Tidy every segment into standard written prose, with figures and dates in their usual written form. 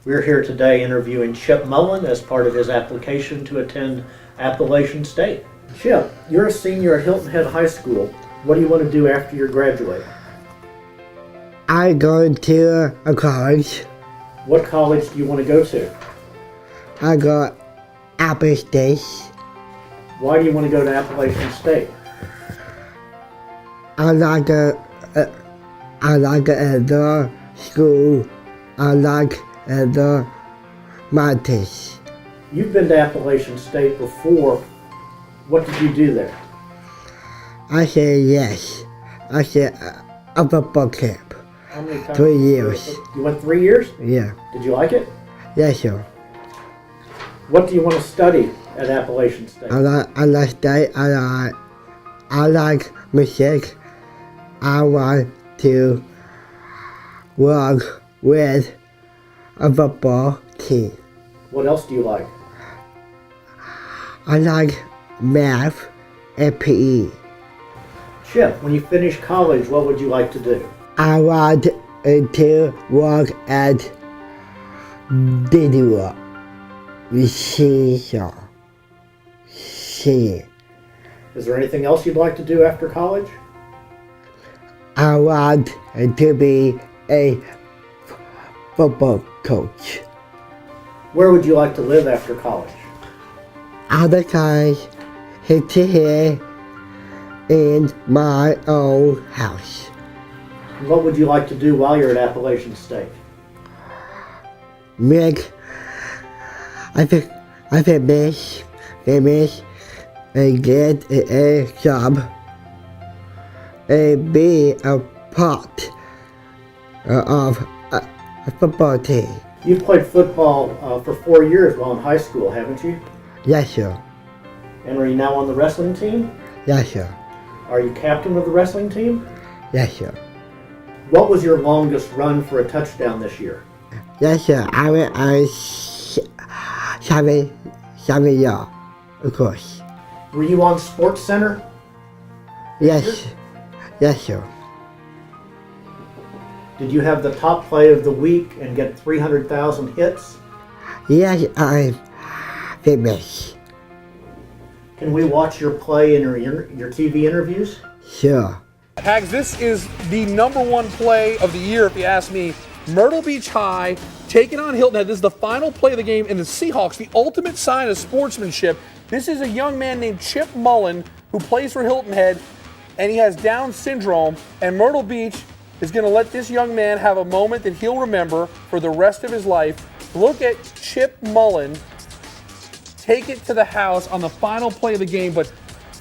We're here today interviewing Chip Mullen as part of his application to attend Appalachian State. Chip, you're a senior at Hilton Head High School. What do you want to do after you graduate? I'm going to a college. What college do you want to go to? I got Appalachian State. Why do you want to go to Appalachian State? I like the school. I like the mountains. You've been to Appalachian State before. What did you do there? I said yes. I said a football camp. How many times? 3 years. You went 3 years? Yeah. Did you like it? Yes, sir. What do you want to study at Appalachian State? I like state. I like music. I want to work with a football team. What else do you like? I like math and PE. Chip, when you finish college, what would you like to do? I want to work at video research. Is there anything else you'd like to do after college? I want to be a football coach. Where would you like to live after college? Other guys hit here in my own house. What would you like to do while you're at Appalachian State? Make I think miss and get a job and be a part of a football team. You've played football for 4 years while in high school, haven't you? Yes, sir. And are you now on the wrestling team? Yes, sir. Are you captain of the wrestling team? Yes, sir. What was your longest run for a touchdown this year? Yes, sir. I went 7 yards, of course. Were you on Sports Center? Yes. Yes, sir. Did you have the top play of the week and get 300,000 hits? Yes, I'm famous. Can we watch your play in your TV interviews? Sure. Hags, this is the #1 play of the year, if you ask me. Myrtle Beach High taking on Hilton Head. This is the final play of the game, and the Seahawks, the ultimate sign of sportsmanship. This is a young man named Chip Mullen who plays for Hilton Head, and he has Down syndrome, and Myrtle Beach is going to let this young man have a moment that he'll remember for the rest of his life. Look at Chip Mullen take it to the house on the final play of the game, but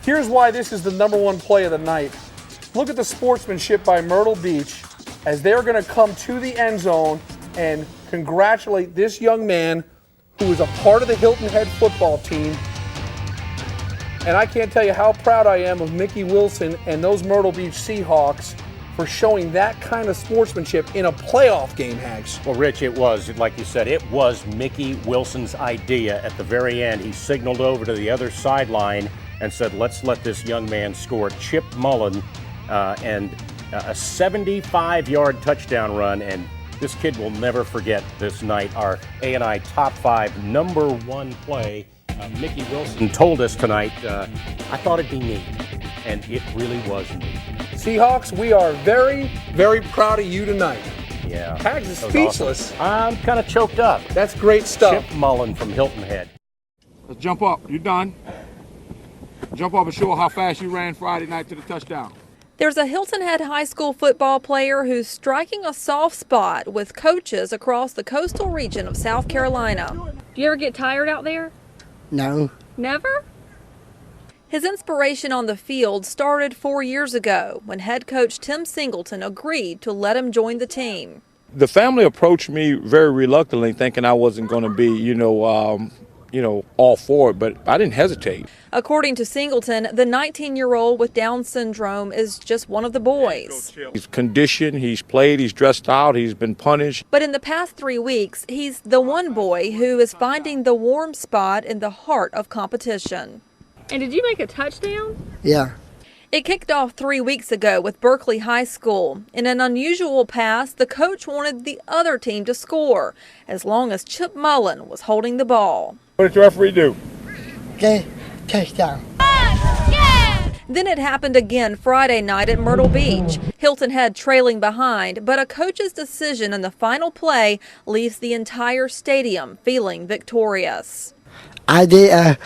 here's why this is the #1 play of the night. Look at the sportsmanship by Myrtle Beach as they're going to come to the end zone and congratulate this young man who is a part of the Hilton Head football team. And I can't tell you how proud I am of Mickey Wilson and those Myrtle Beach Seahawks for showing that kind of sportsmanship in a playoff game, Hags. Well, Rich, it was, like you said, it was Mickey Wilson's idea at the very end. He signaled over to the other sideline and said, let's let this young man score. Chip Mullen and a 75-yard touchdown run, and this kid will never forget this night. Our A&I Top 5 #1 play. Mickey Wilson told us tonight, I thought it'd be neat, and it really was neat. Seahawks, we are very, very proud of you tonight. Yeah. Hags is speechless. Awesome. I'm kind of choked up. That's great stuff. Chip Mullen from Hilton Head. Let's jump up. You done? Jump up and show how fast you ran Friday night to the touchdown. There's a Hilton Head High School football player who's striking a soft spot with coaches across the coastal region of South Carolina. Do you ever get tired out there? No. Never? His inspiration on the field started 4 years ago when head coach Tim Singleton agreed to let him join the team. The family approached me very reluctantly, thinking I wasn't going to be, all for it, but I didn't hesitate. According to Singleton, the 19-year-old with Down syndrome is just one of the boys. He's conditioned, he's played, he's dressed out, he's been punished. But in the past 3 weeks, he's the one boy who is finding the warm spot in the heart of competition. And did you make a touchdown? Yeah. It kicked off 3 weeks ago with Berkeley High School. In an unusual pass, the coach wanted the other team to score, as long as Chip Mullen was holding the ball. What did the referee do? Okay, touchdown. Then it happened again Friday night at Myrtle Beach. Hilton Head trailing behind, but a coach's decision in the final play leaves the entire stadium feeling victorious. I did a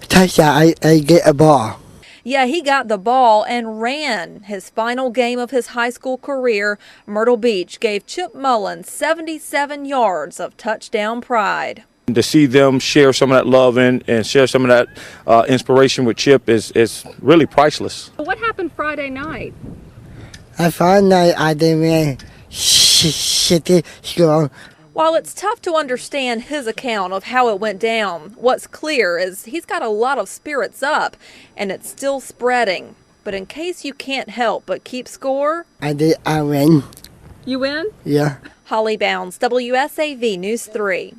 touchdown. I get a ball. Yeah, he got the ball and ran. His final game of his high school career, Myrtle Beach gave Chip Mullen 77 yards of touchdown pride. To see them share some of that love and share some of that inspiration with Chip is really priceless. What happened Friday night? I found that I didn't shitty school. While it's tough to understand his account of how it went down, what's clear is he's got a lot of spirits up, and it's still spreading. But in case you can't help but keep score, I win. You win? Yeah. Holly Bounds, WSAV News 3.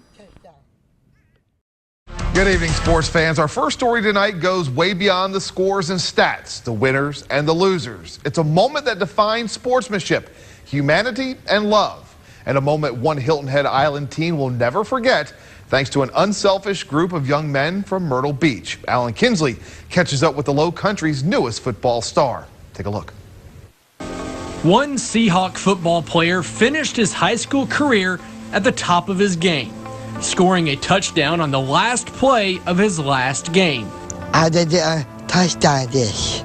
Good evening, sports fans. Our first story tonight goes way beyond the scores and stats, the winners and the losers. It's a moment that defines sportsmanship, humanity, and love. And a moment one Hilton Head Island teen will never forget, thanks to an unselfish group of young men from Myrtle Beach. Alan Kinsley catches up with the Low Country's newest football star. Take a look. One Seahawk football player finished his high school career at the top of his game, scoring a touchdown on the last play of his last game. I did a touchdown this.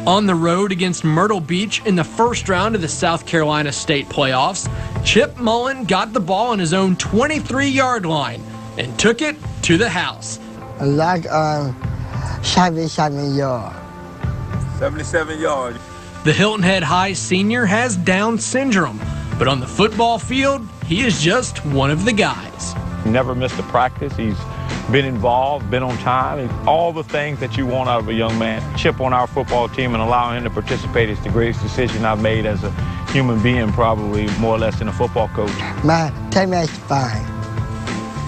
On the road against Myrtle Beach in the first round of the South Carolina State playoffs, Chip Mullen got the ball on his own 23-yard line and took it to the house. Like 77 yards. 77 yards. The Hilton Head High senior has Down syndrome, but on the football field, he is just one of the guys. He never missed a practice. He's been involved, been on time, and all the things that you want out of a young man. Chip on our football team and allowing him to participate is the greatest decision I've made as a human being, probably more or less than a football coach. My teammate's fine.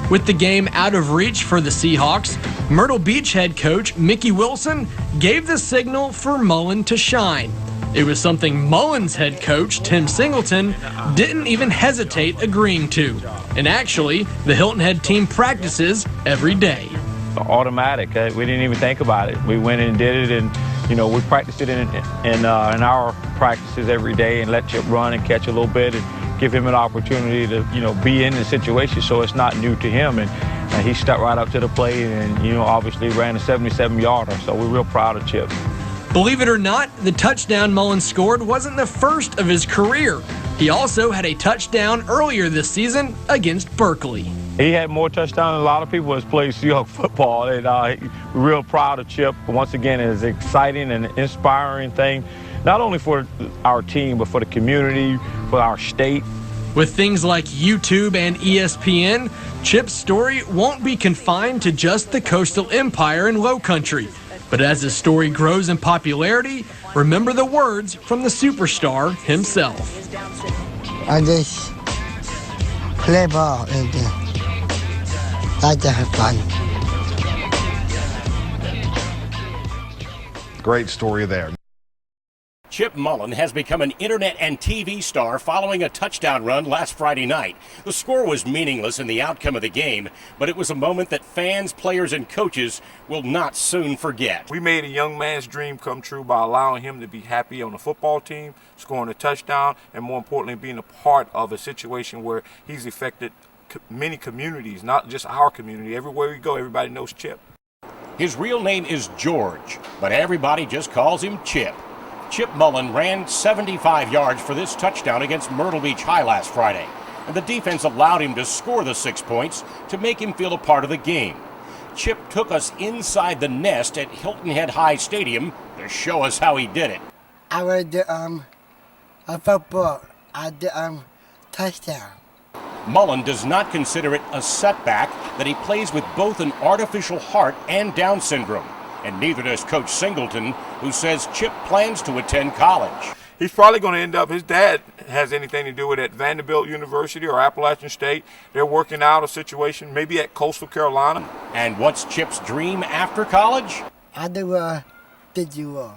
With the game out of reach for the Seahawks, Myrtle Beach head coach Mickey Wilson gave the signal for Mullen to shine. It was something Mullen's head coach, Tim Singleton, didn't even hesitate agreeing to. And actually, the Hilton Head team practices every day. Automatic. We didn't even think about it. We went and did it, and we practiced it in our practices every day and let Chip run and catch a little bit and give him an opportunity to be in the situation so it's not new to him. And he stepped right up to the plate and obviously ran a 77-yarder. So we're real proud of Chip. Believe it or not, the touchdown Mullen scored wasn't the first of his career. He also had a touchdown earlier this season against Berkeley. He had more touchdowns than a lot of people that's played Seahawks football. And we're real proud of Chip. Once again, it's an exciting and inspiring thing, not only for our team, but for the community, for our state. With things like YouTube and ESPN, Chip's story won't be confined to just the coastal empire and Low Country. But as his story grows in popularity, remember the words from the superstar himself. I just play ball and like to have fun. Great story there. Chip Mullen has become an internet and TV star following a touchdown run last Friday night. The score was meaningless in the outcome of the game, but it was a moment that fans, players, and coaches will not soon forget. We made a young man's dream come true by allowing him to be happy on the football team, scoring a touchdown, and more importantly, being a part of a situation where he's affected many communities, not just our community. Everywhere we go, everybody knows Chip. His real name is George, but everybody just calls him Chip. Chip Mullen ran 75 yards for this touchdown against Myrtle Beach High last Friday, and the defense allowed him to score the 6 points to make him feel a part of the game. Chip took us inside the nest at Hilton Head High Stadium to show us how he did it. I read the a football. I did touchdown. Mullen does not consider it a setback that he plays with both an artificial heart and Down syndrome. And neither does Coach Singleton, who says Chip plans to attend college. He's probably going to end up, his dad has anything to do with it at Vanderbilt University or Appalachian State. They're working out a situation, maybe at Coastal Carolina. And what's Chip's dream after college? I do digital.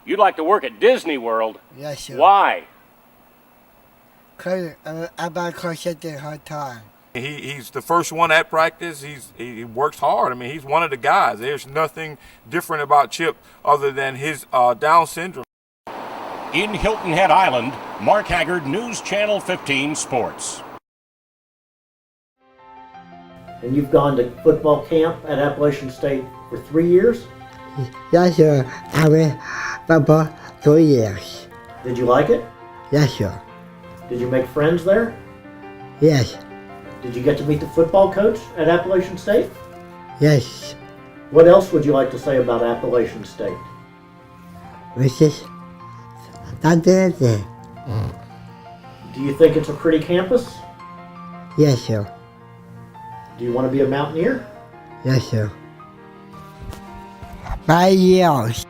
You'd like to work at Disney World? Yes, sir. Why? Because I'm about to sit there hard time. He's the first one at practice. He works hard. I mean, he's one of the guys. There's nothing different about Chip other than his Down syndrome. In Hilton Head Island, Mark Haggard, News Channel 15 Sports. And you've gone to football camp at Appalachian State for 3 years? Yes, sir. I went football 2 years. Did you like it? Yes, sir. Did you make friends there? Yes. Did you get to meet the football coach at Appalachian State? Yes. What else would you like to say about Appalachian State? Which is not there. Do you think it's a pretty campus? Yes, sir. Do you want to be a Mountaineer? Yes, sir. 5 years.